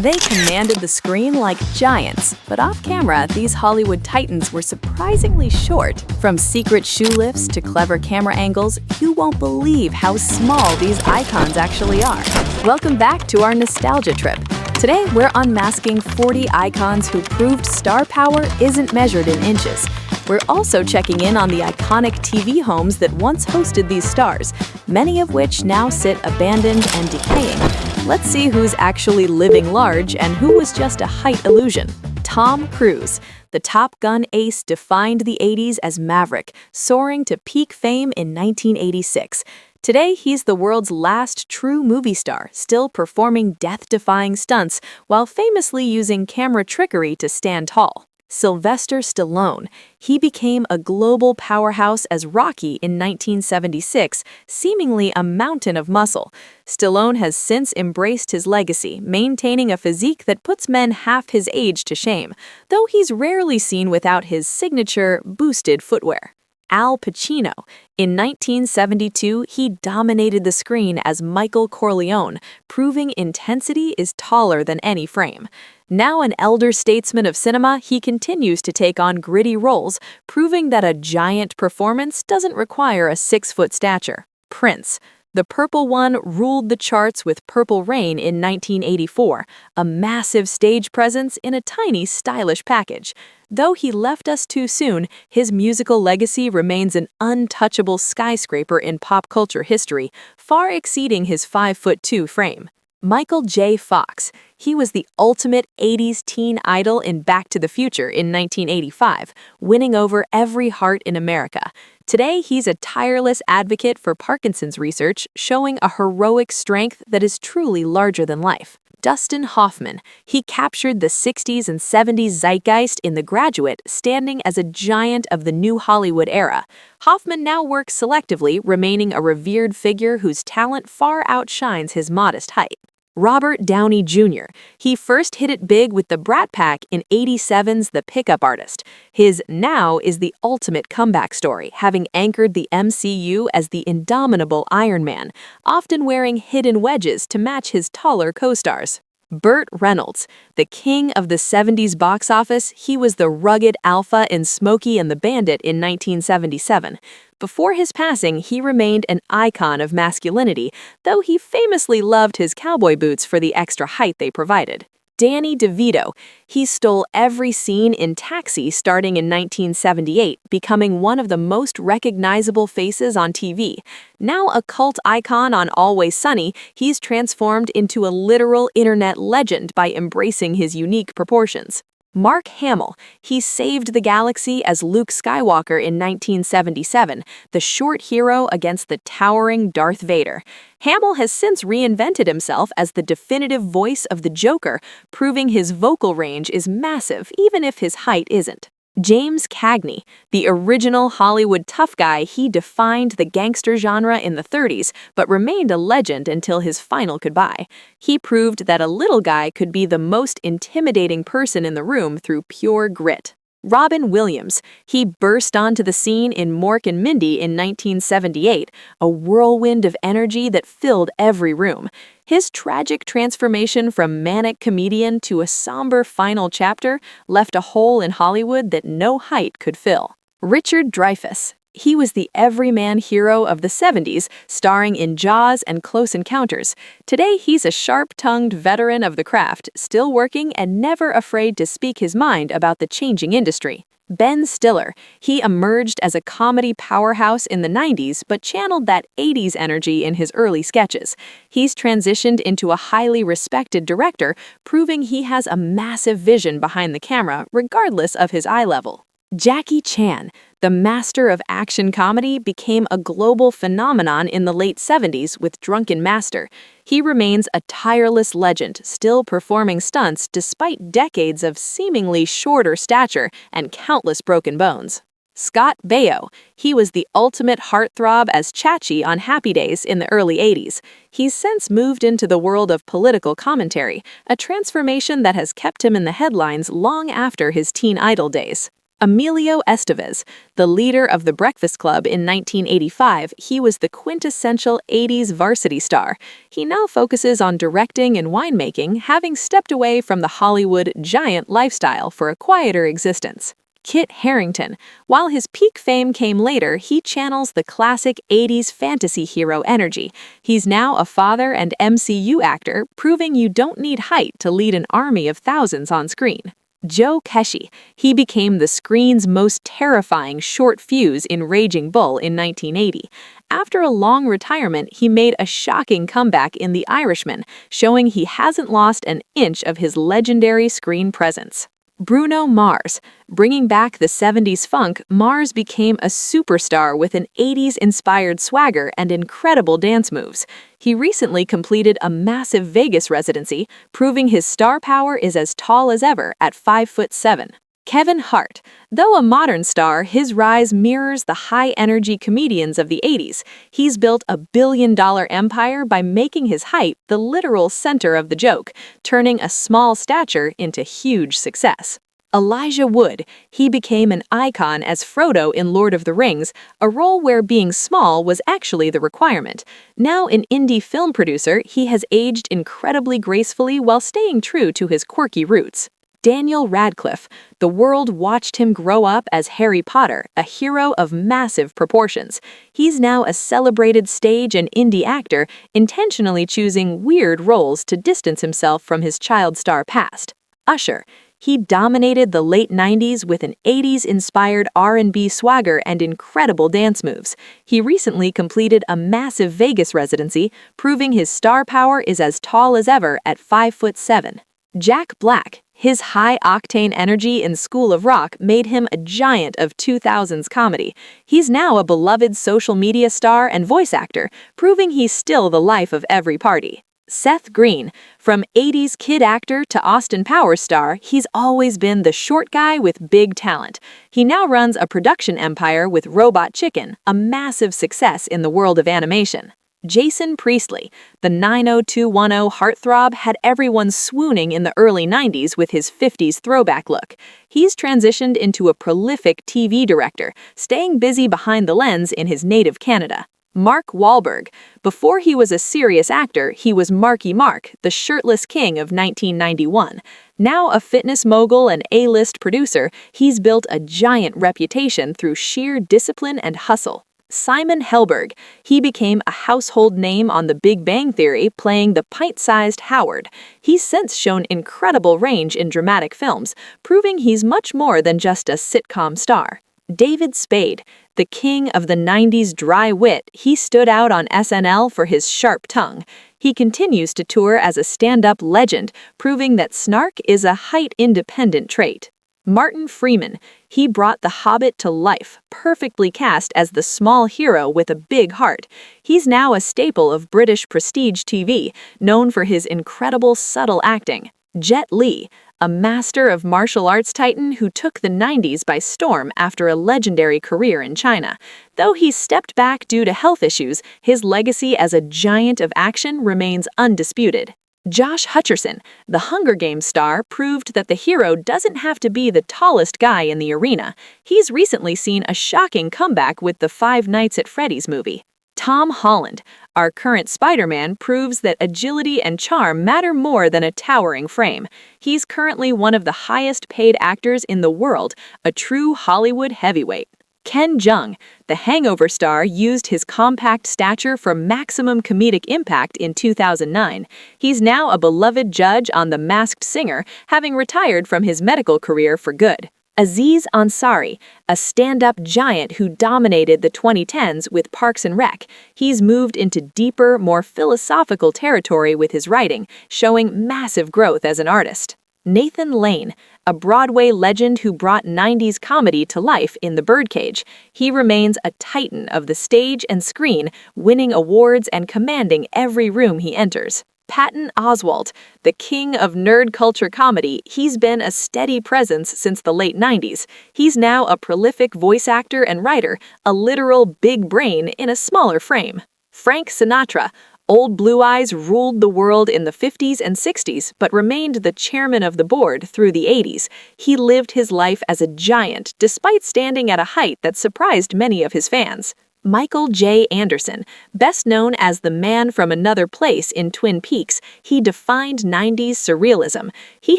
They commanded the screen like giants, but off-camera, these Hollywood titans were surprisingly short. From secret shoe lifts to clever camera angles, you won't believe how small these icons actually are. Welcome back to our nostalgia trip. Today, we're unmasking 40 icons who proved star power isn't measured in inches. We're also checking in on the iconic TV homes that once hosted these stars, many of which now sit abandoned and decaying. Let's see who's actually living large and who was just a height illusion. Tom Cruise. The Top Gun ace defined the 80s as Maverick, soaring to peak fame in 1986. Today, he's the world's last true movie star, still performing death-defying stunts while famously using camera trickery to stand tall. Sylvester Stallone. He became a global powerhouse as Rocky in 1976, seemingly a mountain of muscle. Stallone has since embraced his legacy, maintaining a physique that puts men half his age to shame, though he's rarely seen without his signature boosted footwear. Al Pacino. In 1972, he dominated the screen as Michael Corleone, proving intensity is taller than any frame. Now an elder statesman of cinema, he continues to take on gritty roles, proving that a giant performance doesn't require a 6-foot stature. Prince. The Purple One ruled the charts with Purple Rain in 1984, a massive stage presence in a tiny, stylish package. Though he left us too soon, his musical legacy remains an untouchable skyscraper in pop culture history, far exceeding his 5'2" frame. Michael J. Fox. He was the ultimate 80s teen idol in Back to the Future in 1985, winning over every heart in America. Today, he's a tireless advocate for Parkinson's research, showing a heroic strength that is truly larger than life. Dustin Hoffman. He captured the 60s and 70s zeitgeist in The Graduate, standing as a giant of the new Hollywood era. Hoffman now works selectively, remaining a revered figure whose talent far outshines his modest height. Robert Downey Jr. He first hit it big with the Brat Pack in '87's The Pickup Artist. His Now is the ultimate comeback story, having anchored the MCU as the indomitable Iron Man, often wearing hidden wedges to match his taller co-stars. Burt Reynolds. The king of the 70s box office, he was the rugged alpha in Smokey and the Bandit in 1977. Before his passing, he remained an icon of masculinity, though he famously loved his cowboy boots for the extra height they provided. Danny DeVito. He stole every scene in Taxi starting in 1978, becoming one of the most recognizable faces on TV. Now a cult icon on Always Sunny, he's transformed into a literal internet legend by embracing his unique proportions. Mark Hamill. He saved the galaxy as Luke Skywalker in 1977, the short hero against the towering Darth Vader. Hamill has since reinvented himself as the definitive voice of the Joker, proving his vocal range is massive even if his height isn't. James Cagney. The original Hollywood tough guy, he defined the gangster genre in the 30s, but remained a legend until his final goodbye. He proved that a little guy could be the most intimidating person in the room through pure grit. Robin Williams. He burst onto the scene in Mork and Mindy in 1978, a whirlwind of energy that filled every room. His tragic transformation from manic comedian to a somber final chapter left a hole in Hollywood that no height could fill. Richard Dreyfuss. He was the everyman hero of the 70s, starring in Jaws and Close Encounters. Today, he's a sharp-tongued veteran of the craft, still working and never afraid to speak his mind about the changing industry. Ben Stiller. He emerged as a comedy powerhouse in the 90s, but channeled that 80s energy in his early sketches. He's transitioned into a highly respected director, proving he has a massive vision behind the camera, regardless of his eye level. Jackie Chan. The master of action comedy became a global phenomenon in the late 70s with Drunken Master. He remains a tireless legend, still performing stunts despite decades of seemingly shorter stature and countless broken bones. Scott Baio. He was the ultimate heartthrob as Chachi on Happy Days in the early 80s. He's since moved into the world of political commentary, a transformation that has kept him in the headlines long after his teen idol days. Emilio Estevez, the leader of the Breakfast Club in 1985, he was the quintessential 80s varsity star. He now focuses on directing and winemaking, having stepped away from the Hollywood giant lifestyle for a quieter existence. Kit Harington. While his peak fame came later, he channels the classic 80s fantasy hero energy. He's now a father and MCU actor, proving you don't need height to lead an army of thousands on screen. Joe Pesci. He became the screen's most terrifying short fuse in Raging Bull in 1980. After a long retirement, he made a shocking comeback in The Irishman, showing he hasn't lost an inch of his legendary screen presence. Bruno Mars. Bringing back the 70s funk, Mars became a superstar with an 80s-inspired swagger and incredible dance moves. He recently completed a massive Vegas residency, proving his star power is as tall as ever at 5'7". Kevin Hart. Though a modern star, his rise mirrors the high-energy comedians of the 80s. He's built a billion-dollar empire by making his height the literal center of the joke, turning a small stature into huge success. Elijah Wood. He became an icon as Frodo in Lord of the Rings, a role where being small was actually the requirement. Now an indie film producer, he has aged incredibly gracefully while staying true to his quirky roots. Daniel Radcliffe. The world watched him grow up as Harry Potter, a hero of massive proportions. He's now a celebrated stage and indie actor, intentionally choosing weird roles to distance himself from his child star past. Usher. He dominated the late 90s with an 80s-inspired R&B swagger and incredible dance moves. He recently completed a massive Vegas residency, proving his star power is as tall as ever at 5'7". Jack Black. His high-octane energy in School of Rock made him a giant of 2000s comedy. He's now a beloved social media star and voice actor, proving he's still the life of every party. Seth Green. From 80s kid actor to Austin Powers star, he's always been the short guy with big talent. He now runs a production empire with Robot Chicken, a massive success in the world of animation. Jason Priestley. The 90210 heartthrob had everyone swooning in the early 90s with his 50s throwback look. He's transitioned into a prolific TV director, staying busy behind the lens in his native Canada. Mark Wahlberg. Before he was a serious actor, he was Marky Mark, the shirtless king of 1991. Now a fitness mogul and A-list producer, he's built a giant reputation through sheer discipline and hustle. Simon Helberg. He became a household name on The Big Bang Theory, playing the pint-sized Howard. He's since shown incredible range in dramatic films, proving he's much more than just a sitcom star. David Spade. The king of the 90s dry wit, he stood out on SNL for his sharp tongue. He continues to tour as a stand-up legend, proving that snark is a height-independent trait. Martin Freeman. He brought The Hobbit to life, perfectly cast as the small hero with a big heart. He's now a staple of British prestige TV, known for his incredible subtle acting. Jet Li. A master of martial arts titan who took the 90s by storm after a legendary career in China. Though he stepped back due to health issues, his legacy as a giant of action remains undisputed. Josh Hutcherson, the Hunger Games star, proved that the hero doesn't have to be the tallest guy in the arena. He's recently seen a shocking comeback with the Five Nights at Freddy's movie. Tom Holland, our current Spider-Man, proves that agility and charm matter more than a towering frame. He's currently one of the highest-paid actors in the world, a true Hollywood heavyweight. Ken Jeong, the Hangover star, used his compact stature for maximum comedic impact in 2009. He's now a beloved judge on The Masked Singer, having retired from his medical career for good. Aziz Ansari, a stand-up giant who dominated the 2010s with Parks and Rec. He's moved into deeper, more philosophical territory with his writing, showing massive growth as an artist. Nathan Lane, a Broadway legend who brought 90s comedy to life in The Birdcage. He remains a titan of the stage and screen, winning awards and commanding every room he enters. Patton Oswalt, the king of nerd culture comedy, he's been a steady presence since the late 90s. He's now a prolific voice actor and writer, a literal big brain in a smaller frame. Frank Sinatra. Old Blue Eyes ruled the world in the 50s and 60s, but remained the chairman of the board through the 80s. He lived his life as a giant, despite standing at a height that surprised many of his fans. Michael J. Anderson, best known as the man from another place in Twin Peaks, he defined 90s surrealism. He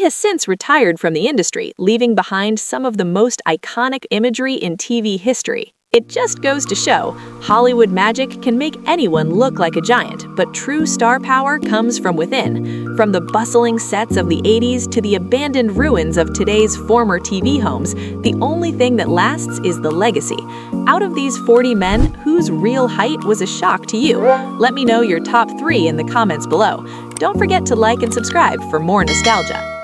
has since retired from the industry, leaving behind some of the most iconic imagery in TV history. It just goes to show, Hollywood magic can make anyone look like a giant, but true star power comes from within. From the bustling sets of the 80s to the abandoned ruins of today's former TV homes, the only thing that lasts is the legacy. Out of these 40 men, whose real height was a shock to you? Let me know your top 3 in the comments below. Don't forget to like and subscribe for more nostalgia.